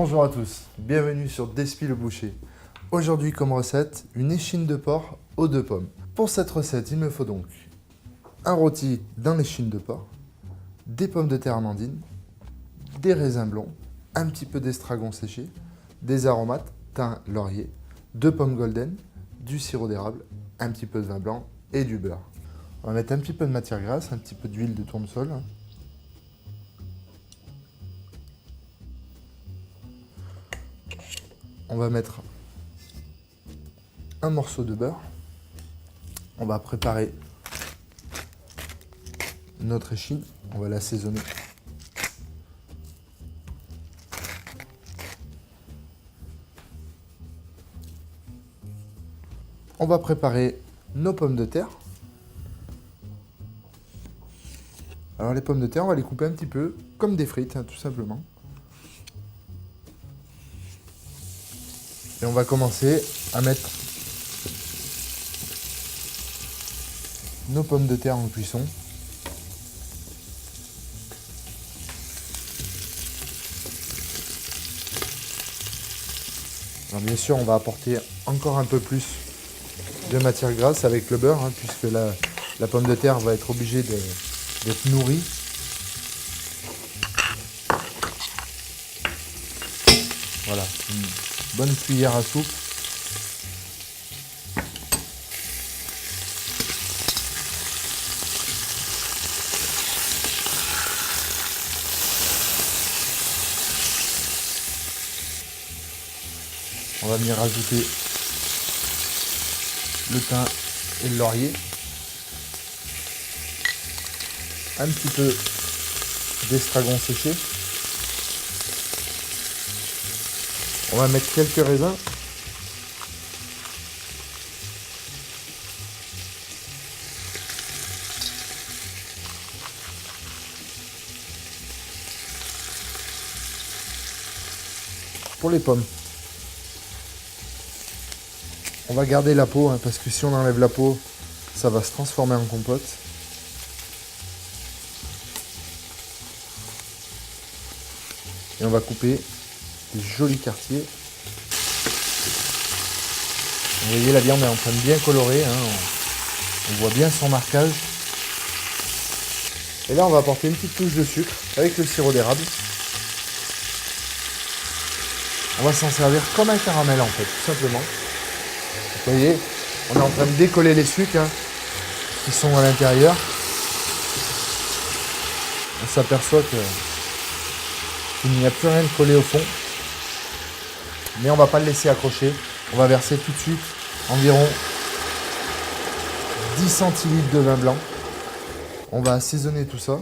Bonjour à tous, bienvenue sur Despi le boucher. Aujourd'hui comme recette, une échine de porc aux 2 pommes. Pour cette recette, il me faut donc un rôti dans l'échine de porc, des pommes de terre amandines, des raisins blonds, un petit peu d'estragon séché, des aromates, thym, laurier, 2 pommes golden, du sirop d'érable, un petit peu de vin blanc et du beurre. On va mettre un petit peu de matière grasse, un petit peu d'huile de tournesol. On va mettre un morceau de beurre. On va préparer notre échine. On va l'assaisonner. On va préparer nos pommes de terre. Alors les pommes de terre, on va les couper un petit peu comme des frites, tout simplement. Et on va commencer à mettre nos pommes de terre en cuisson. Alors bien sûr, on va apporter encore un peu plus de matière grasse avec le beurre, puisque la pomme de terre va être obligée d'être nourrie. Voilà, une bonne cuillère à soupe. On va venir rajouter le thym et le laurier. Un petit peu d'estragon séché. On va mettre quelques raisins. Pour les pommes, on va garder la peau, parce que si on enlève la peau, ça va se transformer en compote. Et on va couper des jolis quartiers. Vous voyez, la viande est en train de bien colorer, on voit bien son marquage. Et là, on va apporter une petite touche de sucre avec le sirop d'érable. On va s'en servir comme un caramel en fait, tout simplement. Vous voyez, on est en train de décoller les sucres qui sont à l'intérieur. On s'aperçoit qu'il n'y a plus rien de collé au fond. Mais on ne va pas le laisser accrocher. On va verser tout de suite environ 10 centilitres de vin blanc. On va assaisonner tout ça.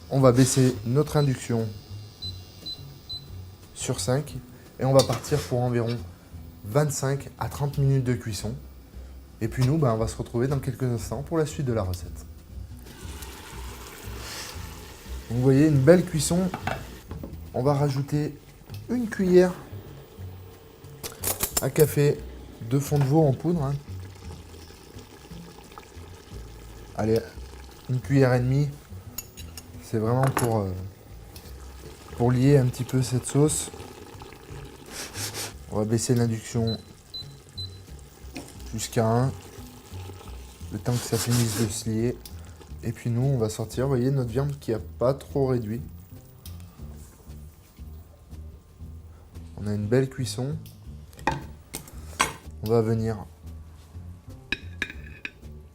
On va baisser notre induction sur 5 et on va partir pour environ 25 à 30 minutes de cuisson. Et puis nous, on va se retrouver dans quelques instants pour la suite de la recette. Donc, vous voyez, une belle cuisson. On va rajouter une cuillère à café de fond de veau en poudre. Allez, une cuillère et demie. C'est vraiment pour lier un petit peu cette sauce. On va baisser l'induction jusqu'à 1. Le temps que ça finisse de se lier. Et puis nous, on va sortir, vous voyez, notre viande qui n'a pas trop réduit. On a une belle cuisson. On va venir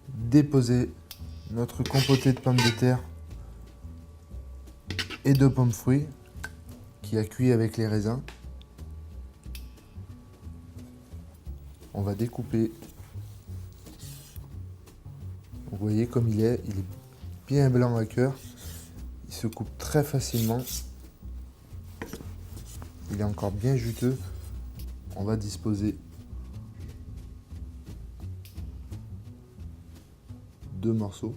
déposer notre compoté de pommes de terre et de pommes fruits qui a cuit avec les raisins. On va découper. Vous voyez comme il est bien blanc à cœur. Il se coupe très facilement. Il est encore bien juteux. On va disposer 2 morceaux.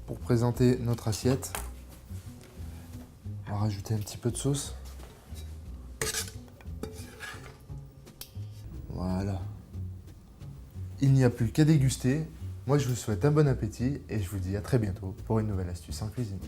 Pour présenter notre assiette, on va rajouter un petit peu de sauce. Voilà. Il n'y a plus qu'à déguster. Moi, je vous souhaite un bon appétit et je vous dis à très bientôt pour une nouvelle astuce en cuisine.